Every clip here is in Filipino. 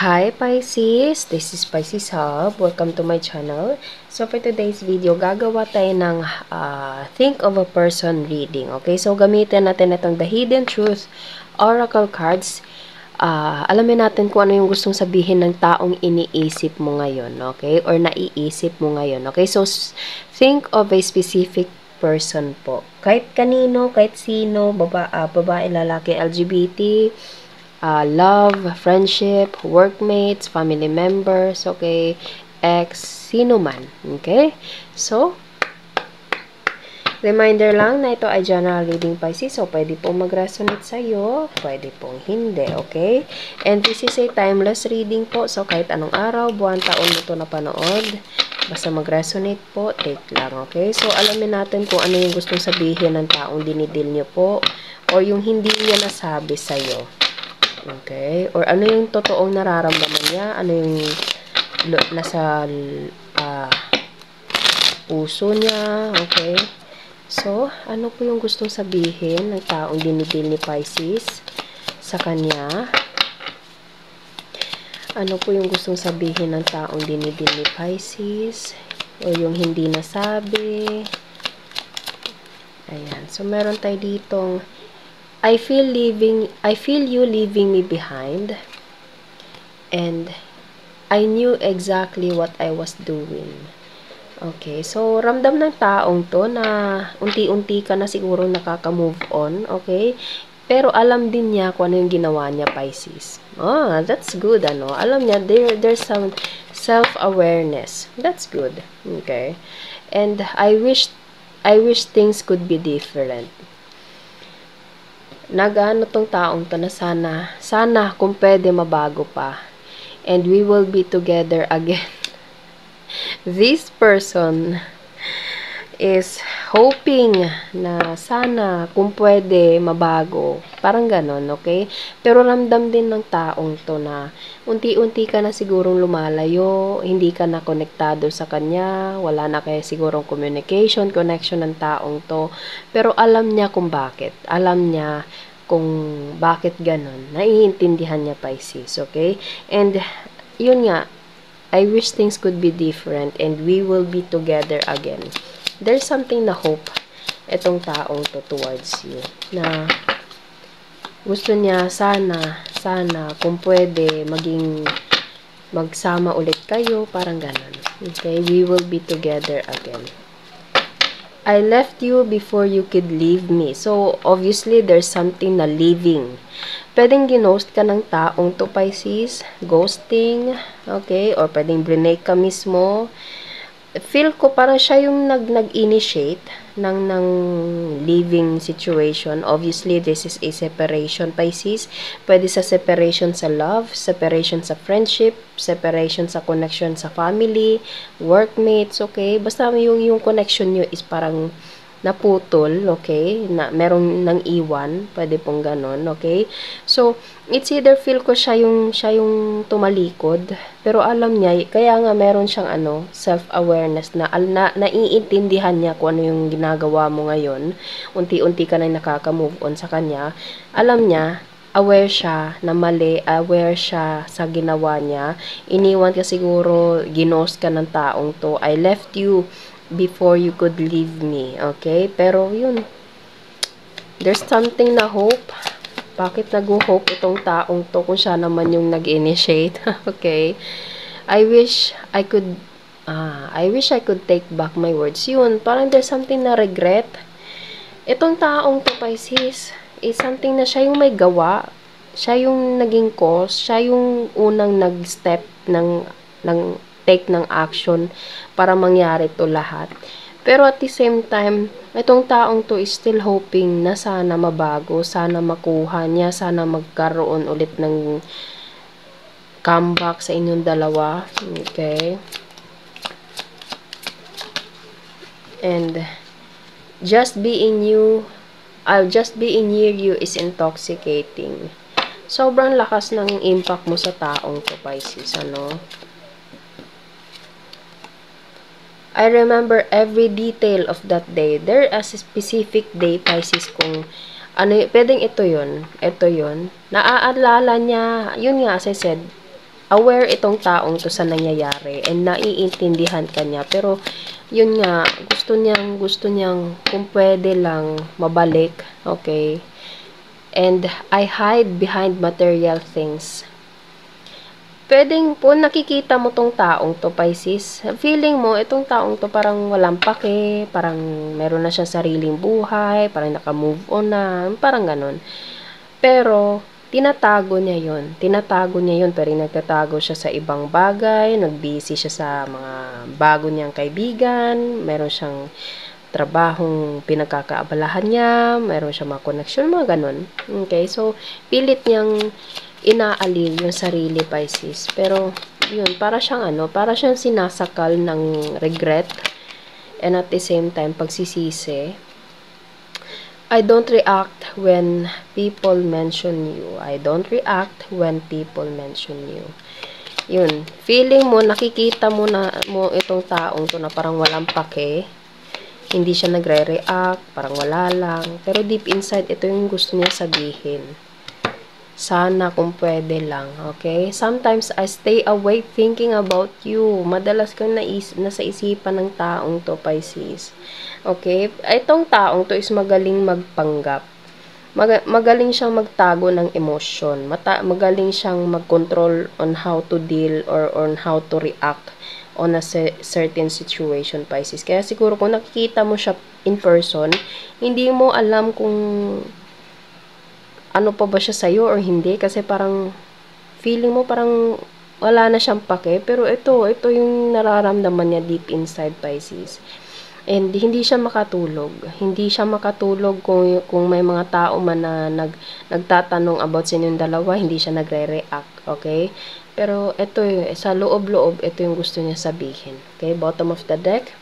Hi Pisces, this is Pisces Hub. Welcome to my channel. So for today's video, gagawa tayo ng Think of a Person reading. Okay, so gamitin natin itong The Hidden Truth Oracle cards. Alamin natin kung ano yung gustong sabihin ng taong iniisip mo ngayon, okay? Or naiisip mo ngayon, okay? So think of a specific person po. Kahit kanino, kahit sino, babae, lalaki, LGBT, love, friendship, workmates, family members, okay, ex, sino man, okay? So, reminder lang na ito ay general reading Pisces, so pwede pong mag-resonate sa'yo, pwede pong hindi, okay? And this is a timeless reading po, so kahit anong araw, buwan, taon mo ito napanood, basta mag-resonate po, take lang, okay? So, alamin natin kung ano yung gustong sabihin ng taong dinidil nyo po, or yung hindi niya nasabi sa'yo. Okay? Or ano yung totoong nararamdaman niya? Ano yung nasa puso niya? Okay? So, ano po yung gustong sabihin ng taong dinidil ni Pisces sa kanya? Ano po yung gustong sabihin ng taong dinidil ni Pisces? O yung hindi nasabi? Ayan. So, meron tayo ditong I feel you leaving me behind, and I knew exactly what I was doing. Okay, so ramdam ng taong to na unti-unti ka na siguro nakaka-move on, okay? Pero alam din niya kung ano yung ginawa niya, Pisces. That's good, ano? Alam niya, there's some self-awareness. That's good, okay? And I wish things could be different. Nag-ano tong taong to na sana kung pwede mabago pa. And we will be together again. This person is hoping na sana kung pwede mabago. Parang ganon, okay? Pero ramdam din ng taong to na unti-unti ka na sigurong lumalayo, hindi ka na konektado sa kanya, wala na kaya sigurong connection ng taong to. Pero alam niya kung bakit. Alam niya kung bakit ganon. Naiintindihan niya, Pisces, okay? And yun nga, I wish things could be different and we will be together again. There's something na hope etong taong to towards you. Na gusto niya sana kung pwede magsama ulit kayo, parang ganon. Okay, we will be together again. I left you before you could leave me. So, obviously, there's something na leaving. Pwedeng ginost ka ng taong to, Pisces. Ghosting. Okay? Or pwedeng brinake ka mismo. Feel ko parang siya yung nag-initiate ng leaving situation. Obviously, this is a separation, Pisces. Pwede sa separation sa love, separation sa friendship, separation sa connection sa family, workmates, okay? Basta yung connection nyo is parang naputol, okay? Na merong nang iwan, pwede pong ganon, okay? So, it's either feel ko siya yung tumalikod, pero alam niya, kaya nga meron siyang self-awareness na naiintindihan niya kung ano yung ginagawa mo ngayon. Unti-unti ka na nakaka-move on sa kanya. Alam niya, aware siya na mali, aware siya sa ginawa niya. Iniwan ka siguro, ginost ka ng taong to. I left you before you could leave me, okay? Pero yun, there's something na hope. Bakit nag-hope itong taong to kung siya naman yung nag-initiate? Okay? I wish I could take back my words. Yun, parang there's something na regret. Itong taong to, Pisces, is something na siya yung may gawa. Siya yung naging cause. Siya yung unang nag-step ng take ng action para mangyari to lahat. Pero at the same time, itong taong to is still hoping na sana mabago, sana makuha niya, sana magkaroon ulit ng comeback sa inyong dalawa. Okay? And just being near you is intoxicating. Sobrang lakas ng impact mo sa taong to, Pisces, ano? I remember every detail of that day. There is a specific day, Pisces, kung ano, pwedeng ito yun. Naaalala niya, yun nga, as I said, aware itong taong to sa nangyayari and naiintindihan ka niya. Pero, yun nga, gusto niyang kung pwede lang mabalik, okay? And I hide behind material things. Pwedeng po nakikita mo tong taong to, Pisces. Feeling mo, itong taong to parang walang pake, parang meron na siya sariling buhay, parang naka-move on na, parang ganun. Pero, tinatago niya yun, pero nagtatago siya sa ibang bagay, nag-busy siya sa mga bago niyang kaibigan, meron siyang trabahong pinagkakaabalahan niya, meron siyang mga connection, mga ganun. Okay, so, pilit niyang inaalin yung sarili, Pisces. Pero, yun, para siyang sinasakal ng regret and at the same time, pagsisisi. I don't react when people mention you. I don't react when people mention you. Yun, feeling mo, nakikita mo itong taong to na parang walang pake. Hindi siya nagre-react, parang wala lang. Pero deep inside, ito yung gusto niya sabihin. Sana kung pwede lang, okay? Sometimes, I stay awake thinking about you. Madalas kang nasa isipan ng taong to, Pisces. Okay? Itong taong to is magaling magpanggap. Magaling siyang magtago ng emosyon. Magaling siyang mag-control on how to deal or on how to react on a certain situation, Pisces. Kaya siguro kung nakikita mo siya in person, hindi mo alam kung ano pa ba siya sa'yo or hindi, kasi parang feeling mo parang wala na siyang pake, pero ito yung nararamdaman niya deep inside, Pisces. And hindi siya makatulog. Hindi siya makatulog kung may mga tao man na nagtatanong about sa inyong dalawa, hindi siya nagre-react, okay? Pero ito sa loob-loob, ito yung gusto niya sabihin. Okay, bottom of the deck.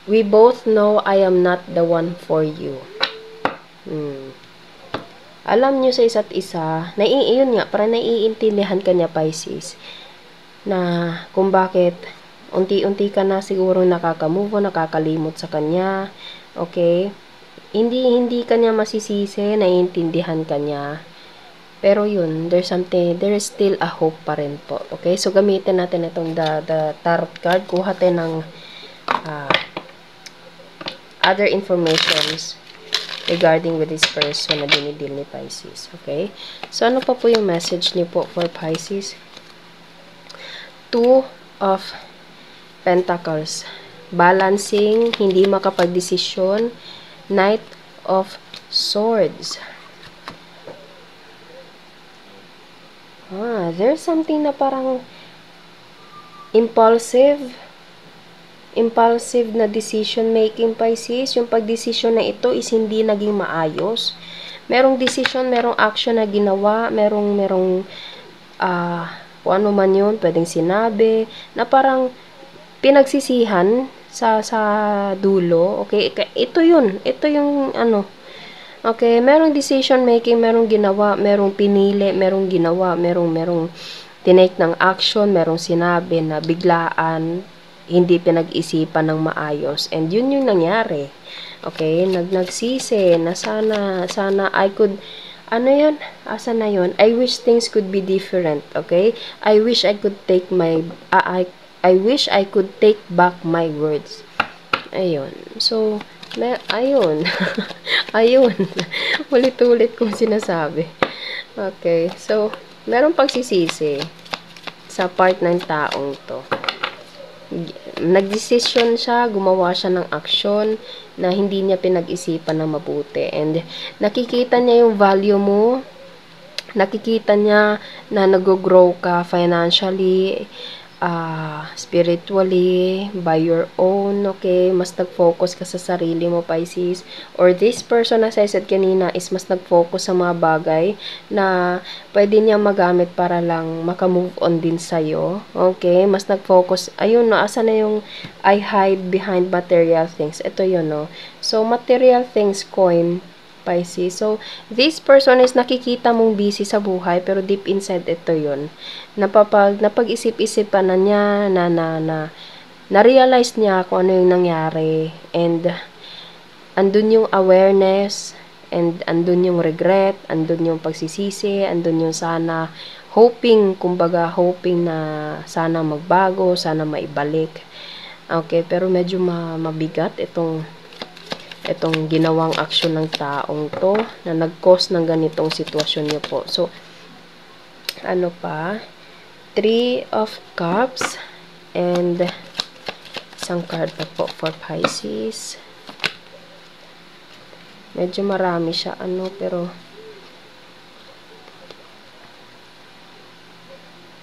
We both know I am not the one for you. Alam nyo sa isa't isa, yun nga, parang naiintindihan ka niya, Pisces, na kung bakit unti-unti ka na siguro nakaka-move on, nakakalimot sa kanya, okay? Hindi ka niya masisisi, naiintindihan ka niya. Pero yun, there is still a hope pa rin po, okay? So, gamitin natin itong the tarot card, kuha tayo ng other informations regarding with this person na dinidil ni Pisces. Okay? So, ano pa po yung message niyo po for Pisces? 2 of Pentacles. Balancing, hindi makapagdesisyon. Knight of Swords. There's something na parang impulsive na decision making, Pisces. Yung pagdesisyon na ito is hindi naging maayos. Merong decision, merong action na ginawa, merong kung ano man yun, pwedeng sinabi, na parang pinagsisihan sa dulo. Okay, ito yung ano. Okay, merong decision making, merong ginawa, merong pinili, merong ginawa, merong tinake ng action, merong sinabi na biglaan, hindi pinag-isipan ng maayos. And yun yung nangyari. Okay? Nagsisi na sana I could, ano yun? Asa na yun? I wish things could be different. Okay? I wish I could take I wish I could take back my words. Ayun. So, ayun. Ayun. Ulit-ulit kong sinasabi. Okay. So, merong pagsisisi sa part ng taong to. Nagdesisyon siya, gumawa siya ng aksyon na hindi niya pinag-isipan na mabuti. And nakikita niya yung value mo, nakikita niya na nag-grow ka financially, spiritually, by your own, okay? Mas nag-focus ka sa sarili mo, Pisces. Or this person, as I said kanina, is mas nag-focus sa mga bagay na pwede niya magamit para lang maka-move on din sa'yo. Okay? Mas nag-focus. Ayun, no? Asa na yung I hide behind material things. Ito yun, no? So, material things, coin, Pisces. So, this person is nakikita mong busy sa buhay, pero deep inside ito yun. Napag-isip-isipan na niya, na-realize niya kung ano yung nangyari, and andun yung awareness, and andun yung regret, andun yung pagsisisi, andun yung sana hoping, kumbaga hoping na sana magbago, sana maibalik. Okay, pero medyo mabigat itong ginawang aksyon ng taong to na nag-cause ng ganitong sitwasyon niyo po. So, ano pa? 3 of Cups and isang card pa po for Pisces. Medyo marami siya, pero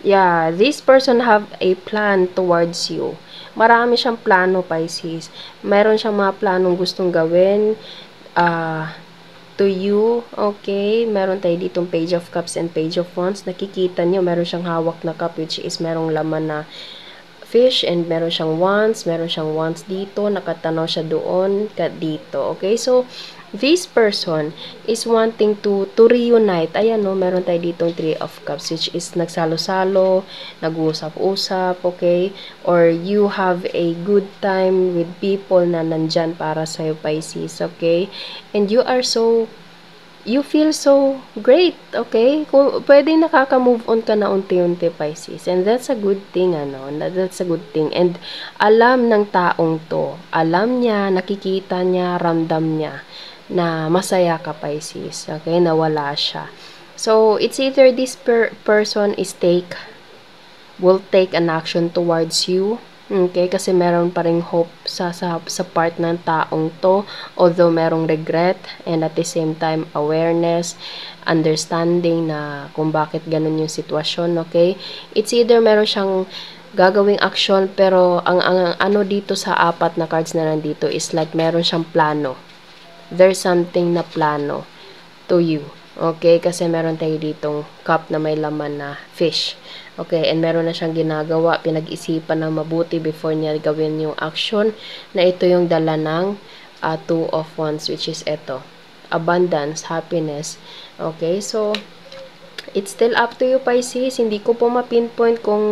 yeah, this person have a plan towards you. Marami siyang plano, Pisces. Meron siyang mga planong gustong gawin to you, okay? Meron tayo ditong Page of Cups and Page of Wands. Nakikita nyo, meron siyang hawak na cup, which is merong laman na fish, and meron siyang wands dito, nakatanaw siya doon, dito, okay? So, this person is wanting to reunite. Ayan, no, meron tayo ditong 3 of Cups, which is nagsalo-salo, nag-uusap-usap, okay? Or you have a good time with people na nandyan para sa'yo, Pisces, okay? And you feel so great, okay? Kung pwede nakaka-move on ka na unti-unti, Pisces. And that's a good thing, That's a good thing. And alam ng taong to, alam niya, nakikita niya, ramdam niya na masaya ka, Pisces. Okay? Nawala siya. So, it's either this person will take an action towards you. Okay, kasi meron pa ring hope sa part ng taong to, although merong regret, and at the same time awareness, understanding na kung bakit ganun yung sitwasyon, okay? It's either meron siyang gagawing action, pero ang ano dito sa 4 na cards na nandito is like meron siyang plano. There's something na plano to you. Okay, kasi meron tayo ditong cup na may laman na fish. Okay, and meron na siyang ginagawa, pinag-isipan na mabuti before niya gawin yung action, na ito yung dala ng 2 of Wands, which is ito. Abundance, happiness. Okay, so, it's still up to you, Pisces. Hindi ko po ma-pinpoint kung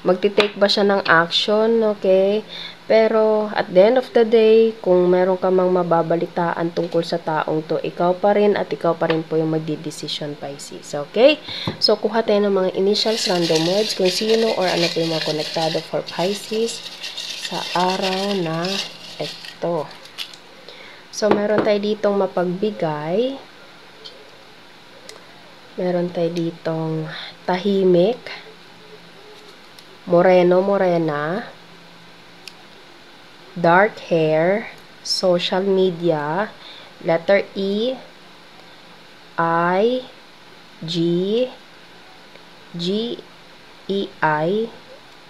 magti-take ba siya ng action, okay? Pero, at the end of the day, kung meron ka mang mababalitaan tungkol sa taong to, ikaw pa rin at ikaw pa rin po yung magdi-decision, Pisces. Okay? So, kuha tayo ng mga initials, random words, kung sino or ano po yung mga konektado for Pisces sa araw na ito. So, meron tayo ditong mapagbigay. Meron tayo ditong tahimik. Moreno, morena. Dark hair, social media, letter E, I, G, G, E, I,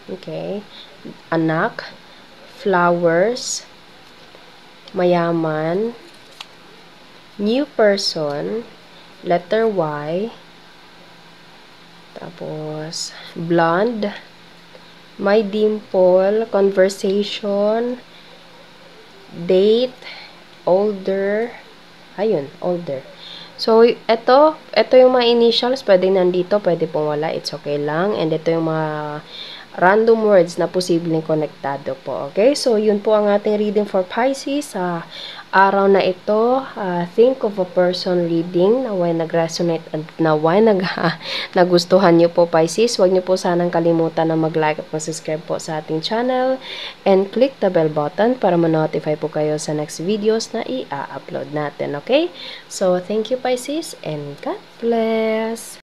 okay, anak, flowers, mayaman, new person, letter Y, tapos, blonde, my dimple, conversation, date, older, ayun, older. So, ito yung mga initials, pwede nandito, pwede pong wala, it's okay lang. And ito yung mga random words na posibleng konektado po, okay? So, yun po ang ating reading for Pisces sa araw na ito. Think of a person reading na why nag-resonate at na why nagustuhan nyo po, Pisces. Huwag nyo po sanang kalimutan na mag-like at mag-subscribe po sa ating channel and click the bell button para ma-notify po kayo sa next videos na i-upload natin, okay? So, thank you, Pisces, and God bless!